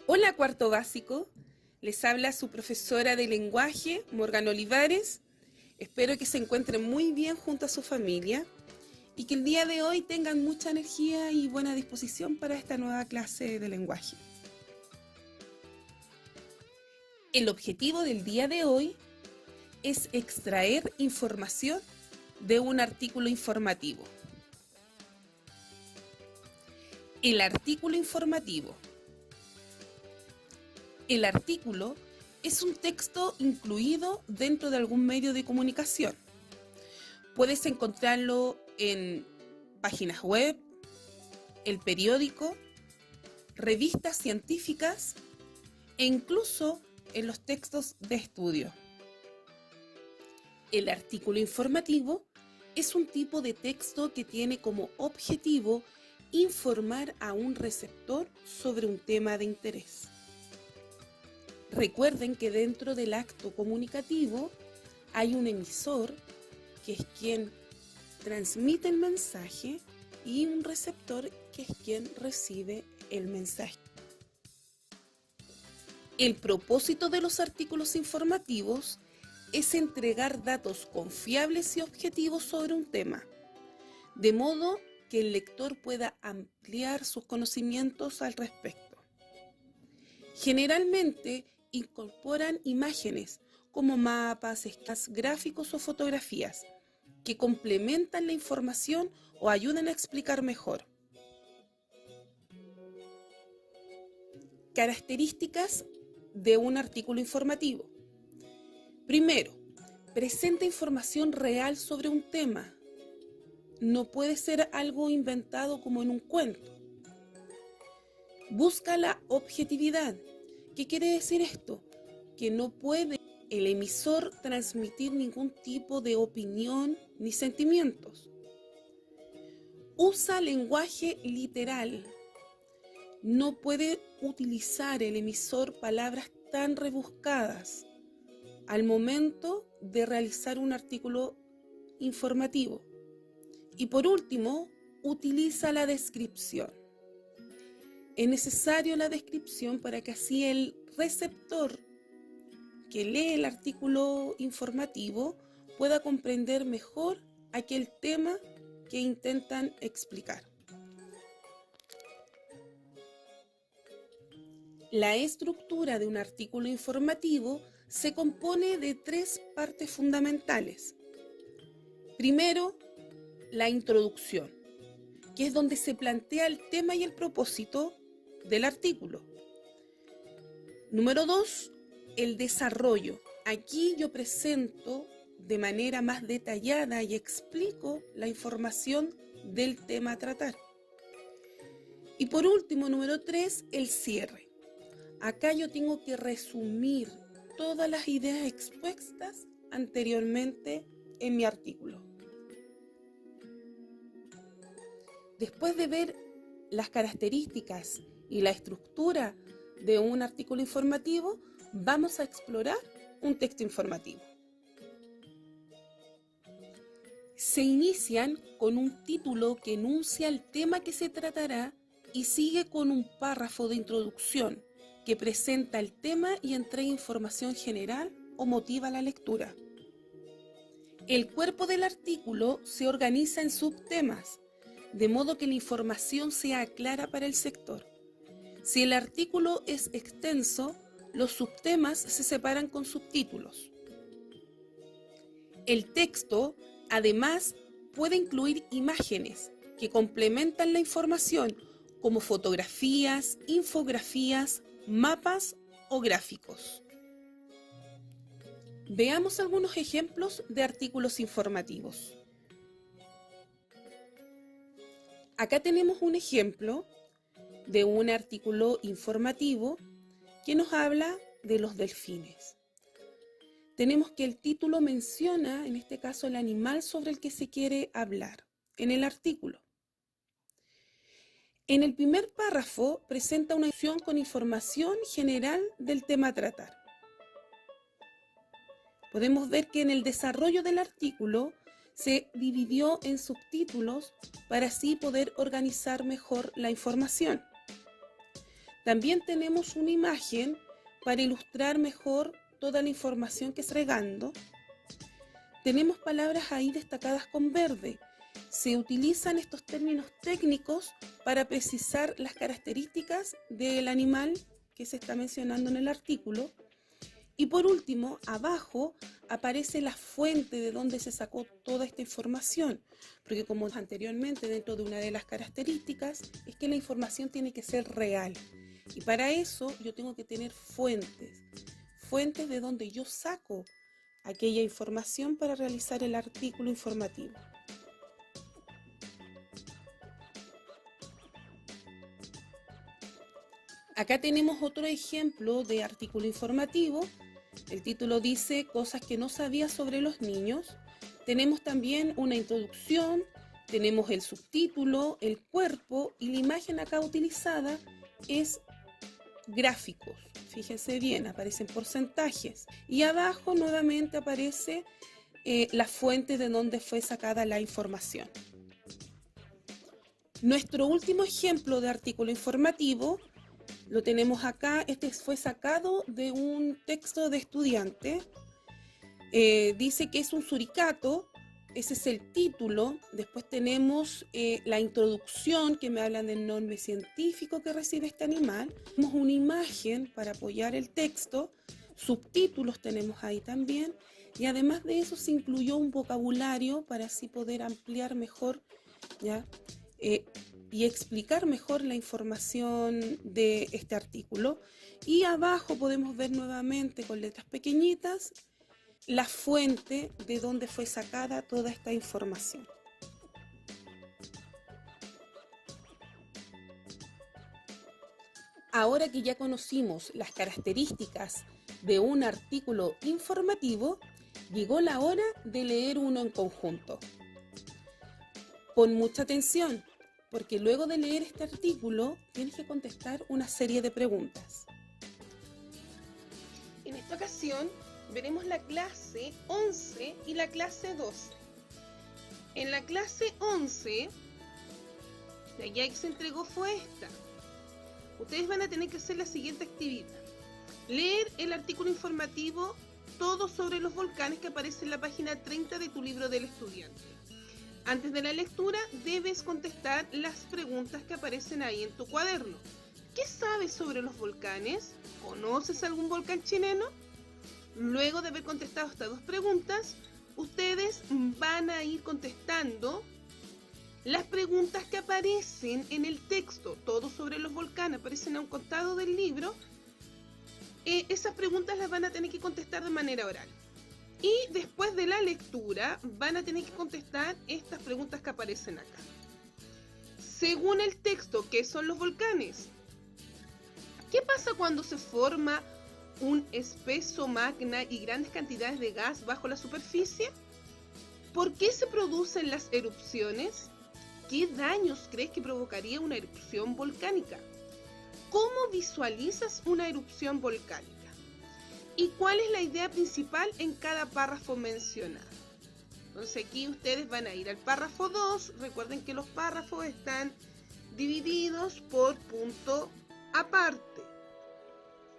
Hola cuarto básico, les habla su profesora de lenguaje, Morgan Olivares. Espero que se encuentren muy bien junto a su familia y que el día de hoy tengan mucha energía y buena disposición para esta nueva clase de lenguaje. El objetivo del día de hoy es extraer información de un artículo informativo. El artículo informativo. El artículo es un texto incluido dentro de algún medio de comunicación. Puedes encontrarlo en páginas web, el periódico, revistas científicas e incluso en los textos de estudio. El artículo informativo es un tipo de texto que tiene como objetivo informar a un receptor sobre un tema de interés. Recuerden que dentro del acto comunicativo hay un emisor, que es quien transmite el mensaje, y un receptor, que es quien recibe el mensaje. El propósito de los artículos informativos es entregar datos confiables y objetivos sobre un tema, de modo que el lector pueda ampliar sus conocimientos al respecto. Generalmente incorporan imágenes como mapas, esquemas, gráficos o fotografías que complementan la información o ayudan a explicar mejor. Características de un artículo informativo. Primero, presenta información real sobre un tema. No puede ser algo inventado como en un cuento. Busca la objetividad. ¿Qué quiere decir esto? Que no puede el emisor transmitir ningún tipo de opinión ni sentimientos. Usa lenguaje literal. No puede utilizar el emisor palabras tan rebuscadas al momento de realizar un artículo informativo. Y por último, utiliza la descripción. Es necesario la descripción para que así el receptor que lee el artículo informativo pueda comprender mejor aquel tema que intentan explicar. La estructura de un artículo informativo se compone de tres partes fundamentales. Primero, la introducción, que es donde se plantea el tema y el propósito del artículo. Número 2, el desarrollo. Aquí yo presento de manera más detallada y explico la información del tema a tratar. Y por último, número 3, el cierre. Acá yo tengo que resumir todas las ideas expuestas anteriormente en mi artículo. Después de ver las características y la estructura de un artículo informativo, vamos a explorar un texto informativo. Se inician con un título que enuncia el tema que se tratará y sigue con un párrafo de introducción que presenta el tema y entrega información general o motiva la lectura. El cuerpo del artículo se organiza en subtemas, de modo que la información sea clara para el sector. Si el artículo es extenso, los subtemas se separan con subtítulos. El texto, además, puede incluir imágenes que complementan la información, como fotografías, infografías, mapas o gráficos. Veamos algunos ejemplos de artículos informativos. Acá tenemos un ejemplo de un artículo informativo que nos habla de los delfines. Tenemos que el título menciona, en este caso, el animal sobre el que se quiere hablar en el artículo. En el primer párrafo presenta una sección con información general del tema a tratar. Podemos ver que en el desarrollo del artículo se dividió en subtítulos para así poder organizar mejor la información. También tenemos una imagen para ilustrar mejor toda la información que es regando. Tenemos palabras ahí destacadas con verde. Se utilizan estos términos técnicos para precisar las características del animal que se está mencionando en el artículo. Y por último, abajo aparece la fuente de donde se sacó toda esta información, porque como anteriormente, dentro de una de las características es que la información tiene que ser real. Y para eso yo tengo que tener fuentes de donde yo saco aquella información para realizar el artículo informativo. Acá tenemos otro ejemplo de artículo informativo. El título dice cosas que no sabía sobre los niños. Tenemos también una introducción, tenemos el subtítulo, el cuerpo y la imagen acá utilizada es gráficos. Fíjense bien, aparecen porcentajes. Y abajo nuevamente aparece la fuente de donde fue sacada la información. Nuestro último ejemplo de artículo informativo lo tenemos acá. Este fue sacado de un texto de estudiante. Dice que es un suricato. Ese es el título. Después tenemos la introducción que me hablan del nombre científico que recibe este animal. Tenemos una imagen para apoyar el texto. Subtítulos tenemos ahí también. Y además de eso se incluyó un vocabulario para así poder ampliar mejor, ¿ya? Y explicar mejor la información de este artículo. Y abajo podemos ver nuevamente con letras pequeñitas la fuente de donde fue sacada toda esta información. Ahora que ya conocimos las características de un artículo informativo, llegó la hora de leer uno en conjunto. Pon mucha atención, porque luego de leer este artículo tienes que contestar una serie de preguntas. En esta ocasión veremos la clase 11 y la clase 12. En la clase 11, la guía que se entregó fue esta. Ustedes van a tener que hacer la siguiente actividad. Leer el artículo informativo Todo sobre los volcanes que aparece en la página 30 de tu libro del estudiante. Antes de la lectura debes contestar las preguntas que aparecen ahí en tu cuaderno. ¿Qué sabes sobre los volcanes? ¿Conoces algún volcán chileno? Luego de haber contestado estas dos preguntas, ustedes van a ir contestando las preguntas que aparecen en el texto. Todo sobre los volcanes aparecen a un costado del libro. Esas preguntas las van a tener que contestar de manera oral. Y después de la lectura van a tener que contestar estas preguntas que aparecen acá. Según el texto, ¿qué son los volcanes? ¿Qué pasa cuando se forma un espeso magma y grandes cantidades de gas bajo la superficie? ¿Por qué se producen las erupciones? ¿Qué daños crees que provocaría una erupción volcánica? ¿Cómo visualizas una erupción volcánica? ¿Y cuál es la idea principal en cada párrafo mencionado? Entonces aquí ustedes van a ir al párrafo 2. Recuerden que los párrafos están divididos por punto aparte.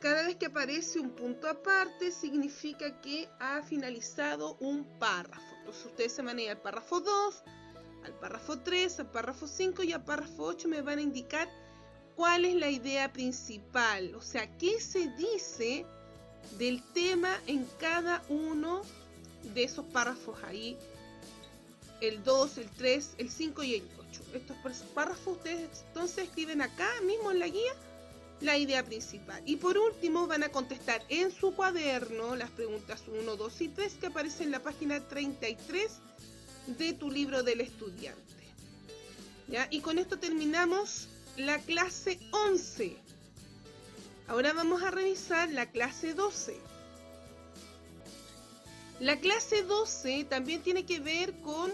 Cada vez que aparece un punto aparte significa que ha finalizado un párrafo. Entonces ustedes se van a ir al párrafo 2, al párrafo 3, al párrafo 5 y al párrafo 8 me van a indicar cuál es la idea principal. O sea, qué se dice del tema en cada uno de esos párrafos ahí. El 2, el 3, el 5 y el 8. Estos párrafos ustedes entonces escriben acá mismo en la guía la idea principal. Y por último van a contestar en su cuaderno las preguntas 1, 2 y 3 que aparecen en la página 33 de tu libro del estudiante. ¿Ya? Y con esto terminamos la clase 11. Ahora vamos a revisar la clase 12. La clase 12 también tiene que ver con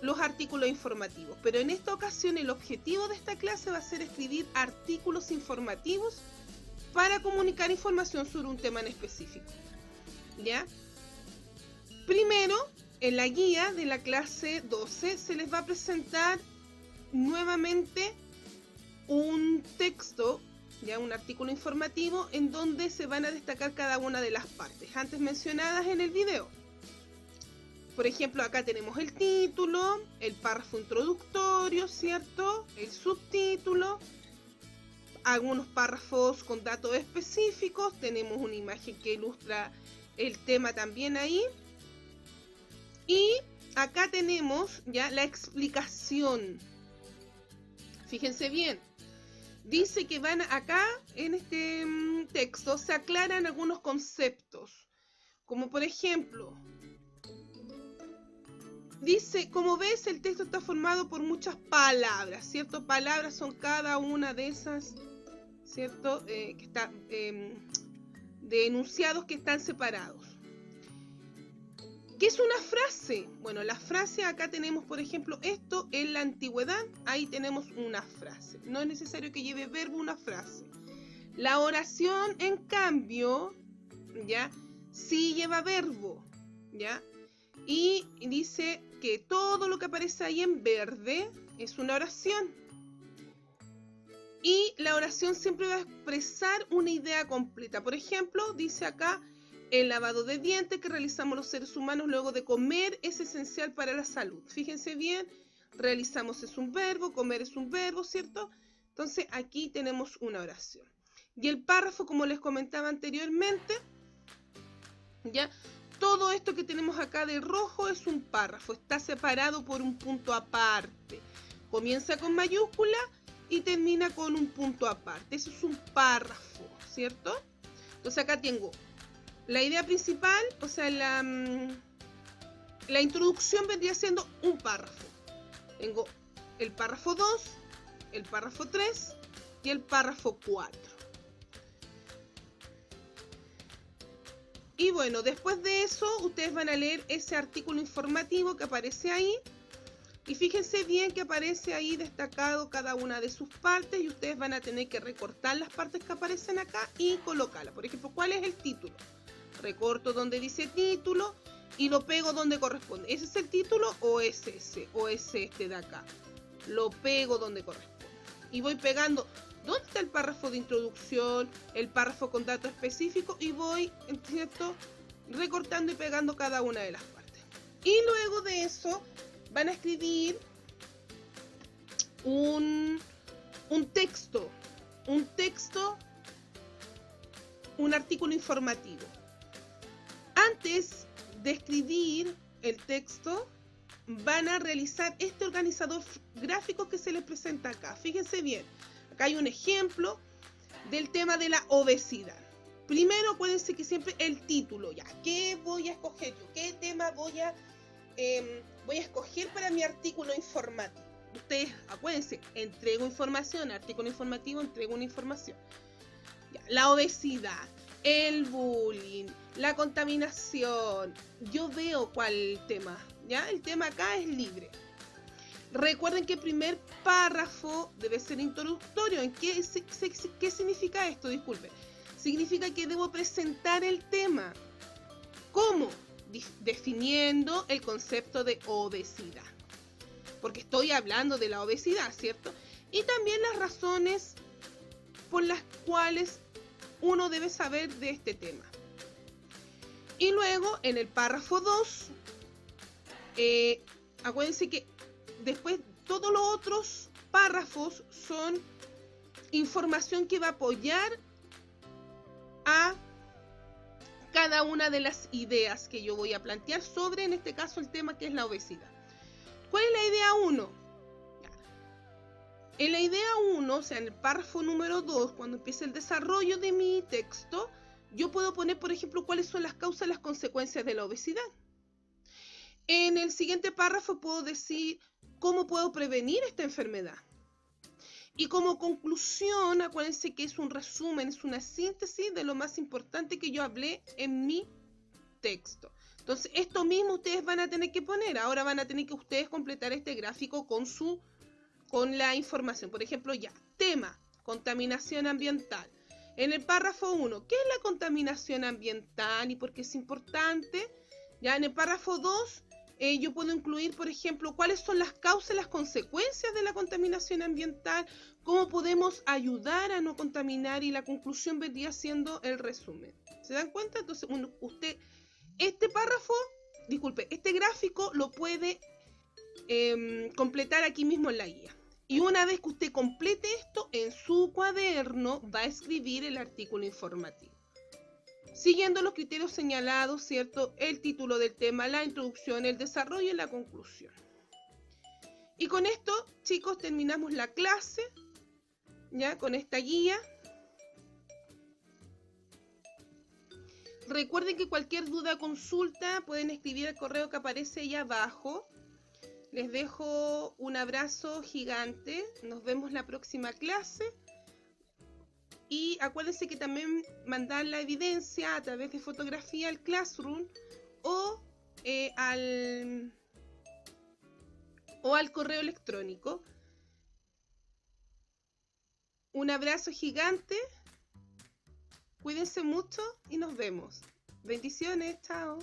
los artículos informativos, pero en esta ocasión el objetivo de esta clase va a ser escribir artículos informativos para comunicar información sobre un tema en específico. ¿Ya? Primero, en la guía de la clase 12 se les va a presentar nuevamente un texto, ya un artículo informativo en donde se van a destacar cada una de las partes antes mencionadas en el video. Por ejemplo, acá tenemos el título, el párrafo introductorio, ¿cierto? El subtítulo, algunos párrafos con datos específicos, tenemos una imagen que ilustra el tema también ahí. Y acá tenemos ya la explicación. Fíjense bien. Dice que van acá en este texto se aclaran algunos conceptos. Como por ejemplo, dice, como ves, el texto está formado por muchas palabras, ¿cierto? Palabras son cada una de esas, ¿cierto? Que está, de enunciados que están separados. ¿Qué es una frase? Bueno, la frase acá tenemos, por ejemplo, esto en la antigüedad, ahí tenemos una frase. No es necesario que lleve verbo una frase. La oración, en cambio, ¿ya? Sí lleva verbo, ¿ya? Y dice que todo lo que aparece ahí en verde es una oración. Y la oración siempre va a expresar una idea completa. Por ejemplo, dice acá, el lavado de dientes que realizamos los seres humanos luego de comer es esencial para la salud. Fíjense bien, realizamos es un verbo, comer es un verbo, ¿cierto? Entonces aquí tenemos una oración. Y el párrafo, como les comentaba anteriormente, ¿ya? Todo esto que tenemos acá de rojo es un párrafo, está separado por un punto aparte. Comienza con mayúscula y termina con un punto aparte. Eso es un párrafo, ¿cierto? Entonces acá tengo la idea principal, o sea, la introducción vendría siendo un párrafo. Tengo el párrafo 2, el párrafo 3 y el párrafo 4. Y bueno, después de eso, ustedes van a leer ese artículo informativo que aparece ahí. Y fíjense bien que aparece ahí destacado cada una de sus partes y ustedes van a tener que recortar las partes que aparecen acá y colocarlas. Por ejemplo, ¿cuál es el título? Recorto donde dice título y lo pego donde corresponde. ¿Ese es el título o es ese? ¿O es este de acá? Lo pego donde corresponde. Y voy pegando. ¿Dónde está el párrafo de introducción? El párrafo con datos específicos. Y voy, ¿cierto?, recortando y pegando cada una de las partes. Y luego de eso van a escribir un texto. Un artículo informativo. Antes de escribir el texto, van a realizar este organizador gráfico que se les presenta acá. Fíjense bien, acá hay un ejemplo del tema de la obesidad. Primero, acuérdense que siempre el título, ya, ¿qué voy a escoger yo? ¿Qué tema voy a escoger para mi artículo informativo? Ustedes, acuérdense, entrego información, artículo informativo, entrego una información. Ya, la obesidad, el bullying, la contaminación, yo veo cuál tema, ¿ya? El tema acá es libre. Recuerden que el primer párrafo debe ser introductorio. ¿Qué significa esto? Disculpen. Significa que debo presentar el tema. ¿Cómo? Definiendo el concepto de obesidad. Porque estoy hablando de la obesidad, ¿cierto? Y también las razones por las cuales uno debe saber de este tema. Y luego, en el párrafo 2, acuérdense que después todos los otros párrafos son información que va a apoyar a cada una de las ideas que yo voy a plantear sobre, en este caso, el tema que es la obesidad. ¿Cuál es la idea 1? En la idea 1, o sea, en el párrafo número 2, cuando empiece el desarrollo de mi texto, yo puedo poner, por ejemplo, cuáles son las causas y las consecuencias de la obesidad. En el siguiente párrafo puedo decir cómo puedo prevenir esta enfermedad. Y como conclusión, acuérdense que es un resumen, es una síntesis de lo más importante que yo hablé en mi texto. Entonces, esto mismo ustedes van a tener que poner. Ahora van a tener que ustedes completar este gráfico con la información. Por ejemplo, ya, tema, contaminación ambiental. En el párrafo 1, ¿qué es la contaminación ambiental y por qué es importante? Ya en el párrafo 2, Yo puedo incluir, por ejemplo, cuáles son las causas y las consecuencias de la contaminación ambiental, cómo podemos ayudar a no contaminar, y la conclusión vendría siendo el resumen. ¿Se dan cuenta? Entonces, usted, este párrafo, disculpe, este gráfico lo puede completar aquí mismo en la guía. Y una vez que usted complete esto, en su cuaderno va a escribir el artículo informativo, siguiendo los criterios señalados, ¿cierto? El título del tema, la introducción, el desarrollo y la conclusión. Y con esto, chicos, terminamos la clase, ya con esta guía. Recuerden que cualquier duda o consulta pueden escribir al correo que aparece ahí abajo. Les dejo un abrazo gigante. Nos vemos la próxima clase. Y acuérdense que también mandar la evidencia a través de fotografía al Classroom o al correo electrónico. Un abrazo gigante. Cuídense mucho y nos vemos. Bendiciones, chao.